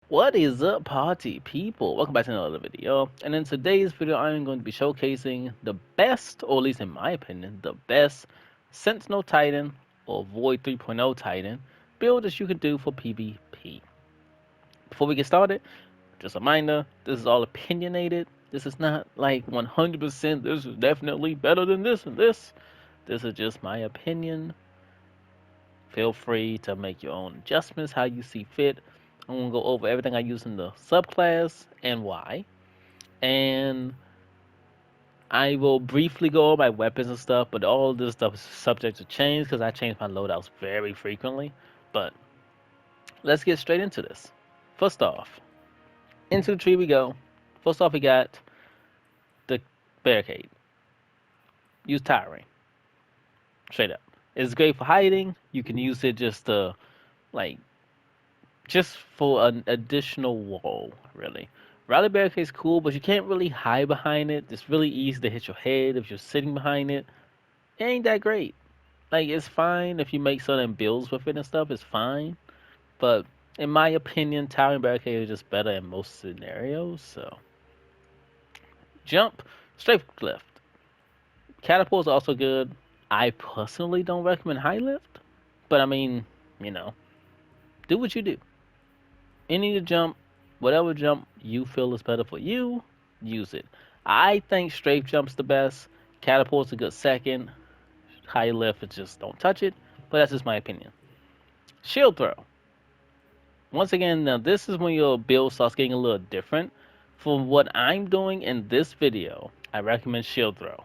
What is up, party people? Welcome back to another video. And in today's video, I am going to be showcasing the best, or at least in my opinion, the best Sentinel Titan or Void 3.0 Titan build that you can do for PvP. Before we get started, just a reminder, this is all opinionated. This is not like 100%, this is definitely better than this and this. This is just my opinion. Feel free to make your own adjustments how you see fit. I'm gonna go over everything I use in the subclass and why. And I will briefly go over my weapons and stuff, but all this stuff is subject to change because I change my loadouts very frequently. But let's get straight into this. First off, into the tree we go. First off, we got the barricade. Use tiring. Straight up. It's great for hiding. You can use it just to like just for an additional wall, really. Rally barricade's cool, but you can't really hide behind it. It's really easy to hit your head if you're sitting behind it. It ain't that great. Like, it's fine if you make certain builds with it and stuff, it's fine. But in my opinion, towering barricade is just better in most scenarios, so. Jump, straight lift. Catapult's also good. I personally don't recommend high lift, but I mean, you know, do what you do. Any to jump, whatever jump you feel is better for you, use it. I think strafe jump's the best. Catapult's a good second. High lift is just don't touch it. But that's just my opinion. Shield throw. Once again, now this is when your build starts getting a little different. For what I'm doing in this video, I recommend shield throw.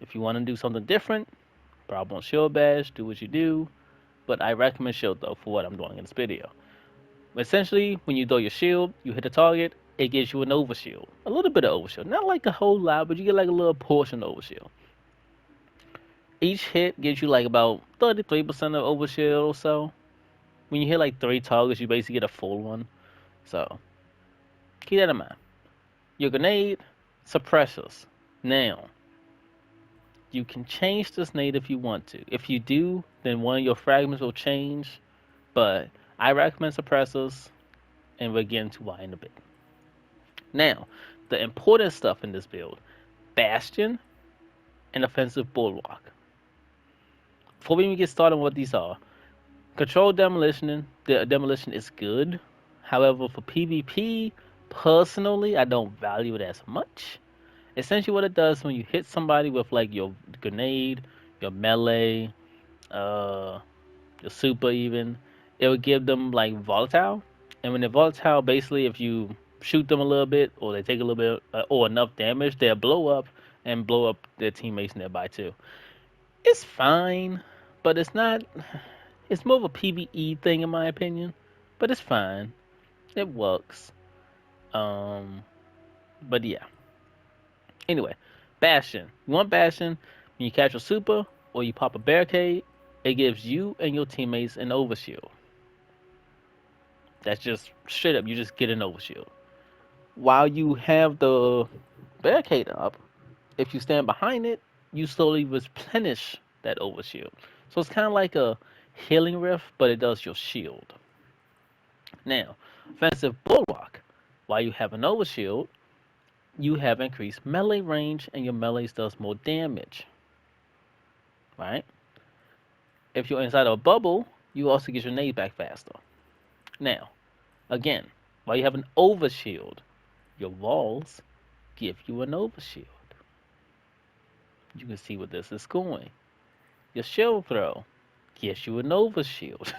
If you want to do something different, problem shield bash, do what you do. But I recommend shield throw for what I'm doing in this video. Essentially, when you throw your shield, you hit a target, it gives you an overshield. A little bit of overshield. Not like a whole lot, but you get like a little portion of overshield. Each hit gives you like about 33% of overshield or so. When you hit like 3 targets, you basically get a full one. So, keep that in mind. Your grenade, suppressors. Now, you can change this grenade if you want to. If you do, then one of your fragments will change. But I recommend suppressors, and we'll get into why in a bit. Now, the important stuff in this build, Bastion and Offensive Bulwark. Before we even get started on what these are, Controlled Demolition, the demolition is good. However, for PvP, personally, I don't value it as much. Essentially what it does when you hit somebody with like your grenade, your melee, your super even, it will give them like volatile. And when they're volatile, basically if you shoot them a little bit or they take a little bit or enough damage, they'll blow up and blow up their teammates nearby too. It's fine, but it's not. It's more of a PvE thing in my opinion, but it's fine. It works. But yeah. Anyway, Bastion. You want Bastion when you catch a super or you pop a barricade, it gives you and your teammates an overshield. That's just straight up. You just get an overshield. While you have the barricade up, if you stand behind it, you slowly replenish that overshield. So it's kind of like a healing rift, but it does your shield. Now, offensive bulwark. While you have an overshield, you have increased melee range, and your melee does more damage. Right? If you're inside of a bubble, you also get your nade back faster. Now, again, while you have an overshield, your walls give you an overshield. You can see where this is going. Your shield throw gives you an overshield.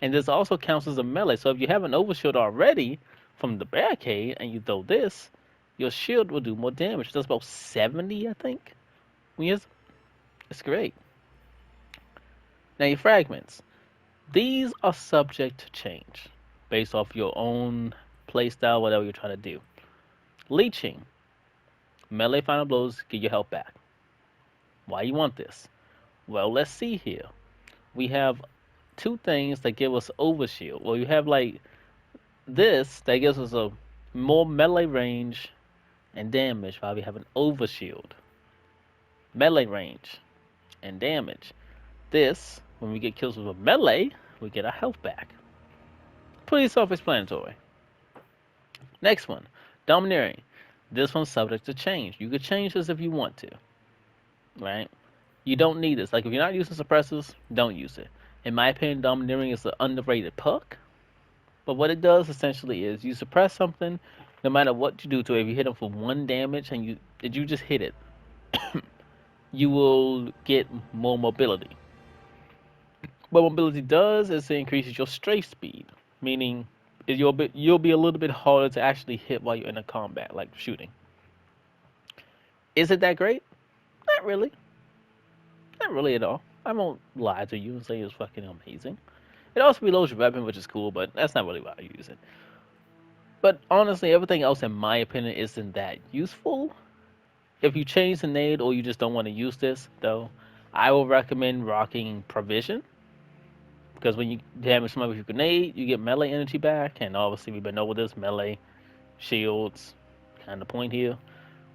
And this also counts as a melee. So if you have an overshield already from the barricade and you throw this, your shield will do more damage. It does about 70, I think. It's great. Now your fragments. These are subject to change based off your own playstyle, whatever you're trying to do. Leeching. Melee final blows get your health back. Why you want this? Well, let's see here. We have 2 things that give us overshield. Well, you have like this that gives us a more melee range and damage while we have an overshield. Melee range and damage. This, when we get kills with a melee, we get our health back. Pretty self-explanatory. Next one, domineering. This one's subject to change. You could change this if you want to, right? You don't need this. Like if you're not using suppressors, don't use it. In my opinion, domineering is an underrated perk. But what it does essentially is you suppress something, no matter what you do to it. If you hit them for 1 damage and you just hit it, you will get more mobility. What mobility does is it increases your strafe speed, meaning you'll be a little bit harder to actually hit while you're in a combat, like shooting. Is it that great? Not really. Not really at all. I won't lie to you and say it's fucking amazing. It also reloads your weapon, which is cool, but that's not really why I use it. But honestly, everything else, in my opinion, isn't that useful. If you change the nade or you just don't want to use this, though, I will recommend rocking Provision. Because when you damage somebody with your grenade, you get melee energy back, and obviously we've been over this melee, shields, kind of point here.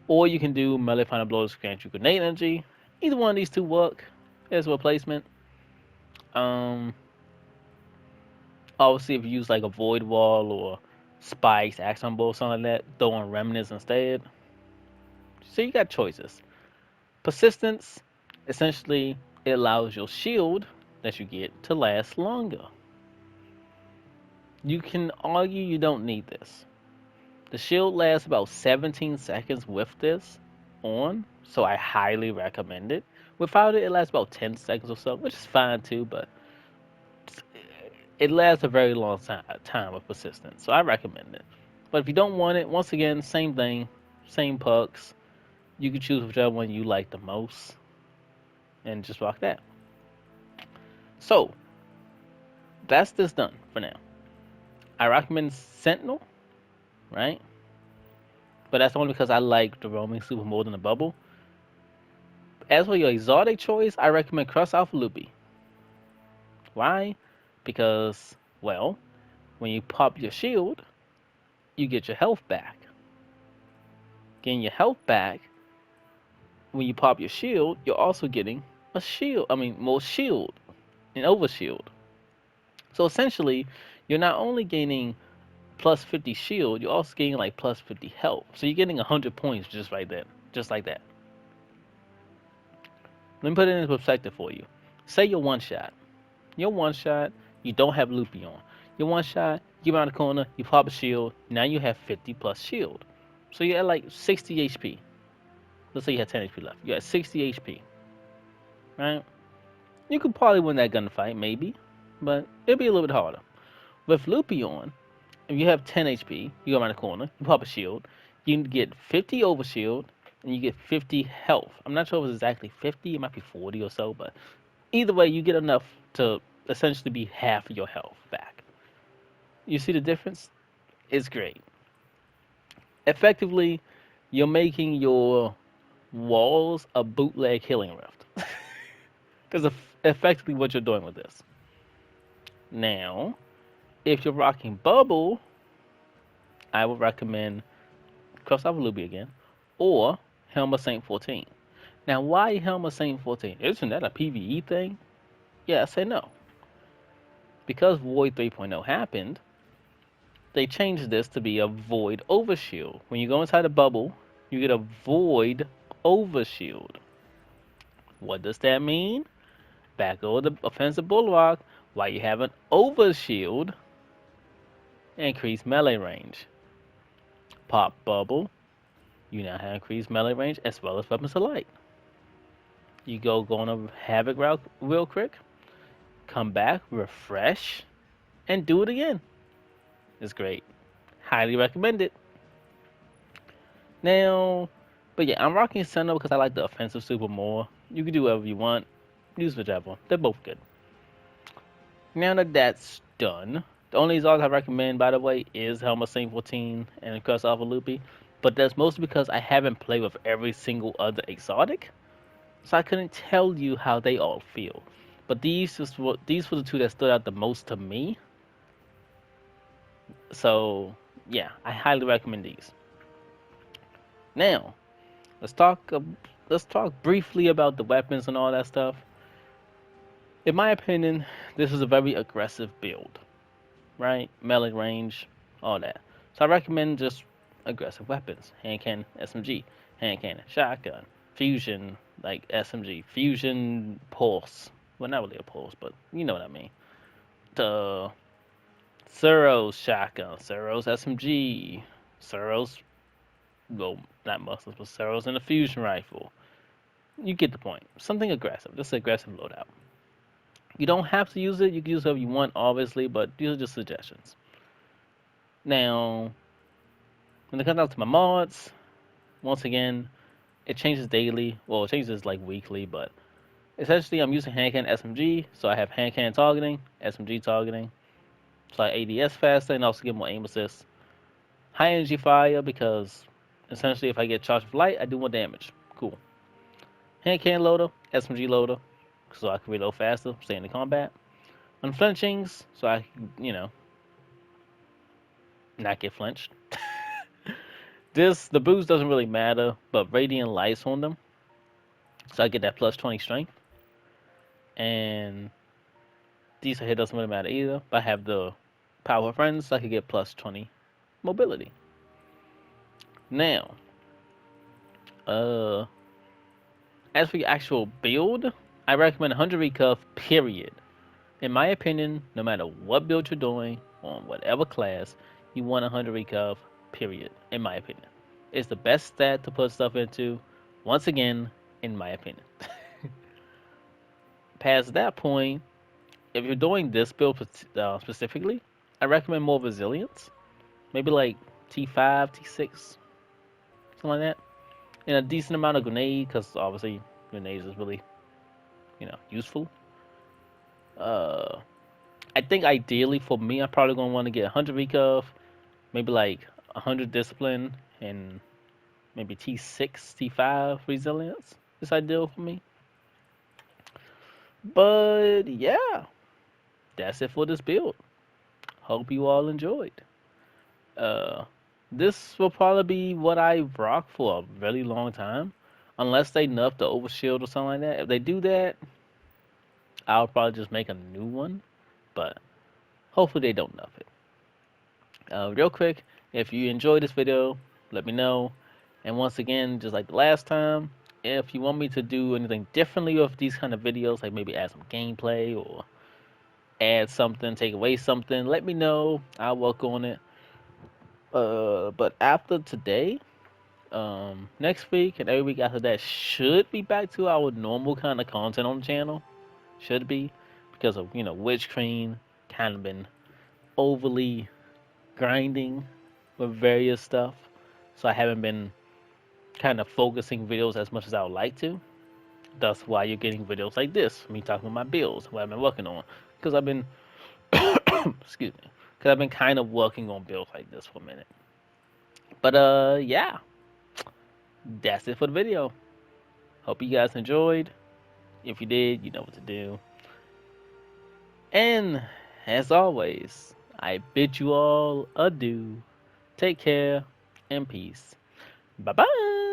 Or you can do melee final blows to grant you grenade energy. Either one of these two work as a replacement. Obviously, if you use like a void wall or spikes, action bow, something like that, throw on remnants instead. So you got choices. Persistence, essentially, it allows your shield that you get to last longer. You can argue you don't need this. The shield lasts about 17 seconds with this on, so I highly recommend it. Without it, it lasts about 10 seconds or so, which is fine too, but it lasts a very long time with persistence, so I recommend it. But if you don't want it, once again, same thing, same perks. You can choose whichever one you like the most, and just rock that. So, that's this done for now. I recommend Sentinel, right? But that's only because I like the roaming super more than the bubble. As for your exotic choice, I recommend Cross Alpha Loopy. Why? Because, well, when you pop your shield, you get your health back. Getting your health back, when you pop your shield, you're also getting a shield. More shield, an overshield. So essentially, you're not only gaining plus 50 shield, you're also getting like plus 50 health. So you're getting 100 points just right there, just like that. Let me put it in perspective for you. Say you're one shot. You're one shot, you don't have Loopy on. You're one shot, you get around the corner, you pop a shield, now you have 50 plus shield. So you're at like 60 HP. Let's say you have 10 HP left. You're at 60 HP. Right? You could probably win that gunfight, maybe. But it'll be a little bit harder. With Loopy on, if you have 10 HP, you go around the corner, you pop a shield, you can get 50 overshield, and you get 50 health. I'm not sure if it's exactly 50, it might be 40 or so, but either way, you get enough to essentially be half of your health back. You see the difference? It's great. Effectively, you're making your walls a bootleg healing rift. Because effectively what you're doing with this. Now, if you're rocking Bubble, I would recommend Cross Alpha Luby again, or Helm of Saint 14. Now, why Helm of Saint 14? Isn't that a PvE thing? Yeah, I say no. Because Void 3.0 happened, they changed this to be a Void Overshield. When you go inside a bubble, you get a Void Overshield. What does that mean? Back over the offensive bulwark, while you have an Overshield, increased melee range. Pop Bubble, you now have increased melee range as well as weapons of light. You go on a Havoc route real quick, come back, refresh, and do it again. It's great. Highly recommend it. Now, but yeah, I'm rocking Sentinel because I like the offensive super more. You can do whatever you want. Use whichever. They're both good. Now that that's done, the only exotic I recommend, by the way, is Helm of Saint 14 and Cross Alpha Loopy. But that's mostly because I haven't played with every single other exotic, so I couldn't tell you how they all feel. But these were the two that stood out the most to me. So yeah, I highly recommend these. Now, let's talk briefly about the weapons and all that stuff. In my opinion, this is a very aggressive build. right? Melee range, all that. So I recommend just aggressive weapons: hand cannon, SMG, hand cannon, shotgun, fusion, like SMG, fusion pulse. Well, not really a pulse, but you know what I mean. The Suros shotgun, Suros SMG, Suros, well, not muscles, but Suros and a fusion rifle. You get the point. Something aggressive. Just an aggressive loadout. You don't have to use it. You can use it if you want, obviously, but these are just suggestions. Now, when it comes out to my mods, once again, it changes daily. Well, it changes like weekly, but essentially I'm using hand cannon SMG, so I have hand cannon targeting, SMG targeting, so I ADS faster and also get more aim assist. High energy fire because essentially if I get charged with light, I do more damage. Cool. Hand cannon loader, SMG loader, so I can reload faster, stay in the combat. Unflinchings, so I not get flinched. The boost doesn't really matter, but radiant lights on them, so I get that plus 20 strength. And decent hit doesn't really matter either, but I have the power of friends, so I could get plus 20 mobility. Now, as for your actual build, I recommend 100 recuff, period. In my opinion, no matter what build you're doing, on whatever class, you want 100 recuff, period. In my opinion. It's the best stat to put stuff into, once again, in my opinion. Past that point, if you're doing this build specifically, I recommend more resilience. Maybe like T5, T6, something like that. And a decent amount of grenade, because obviously grenades is really, useful. I think ideally for me, I'm probably gonna want to get 100 recuff, maybe like 100 discipline, and maybe T6, T5 resilience is ideal for me. But yeah, that's it for this build. Hope you all enjoyed. Uh, this will probably be what I rock for a really long time, unless they nerf the overshield or something like that. If they do that, I'll probably just make a new one. But hopefully they don't nerf it. Real quick, if you enjoyed this video, let me know. And once again, just like the last time, if you want me to do anything differently with these kind of videos, like maybe add some gameplay or add something, take away something, let me know. I'll work on it. But after today, next week and every week after that should be back to our normal kind of content on the channel. Should be because of Witchqueen kind of been overly grinding with various stuff, so I haven't been kind of focusing videos as much as I would like to. That's why you're getting videos like this, me talking about my builds, what I've been working on, because I've been excuse me, because I've been kind of working on builds like this for a minute. But yeah, that's it for the video. Hope you guys enjoyed. If you did, you know what to do. And as always, I bid you all adieu. Take care and peace. Bye bye.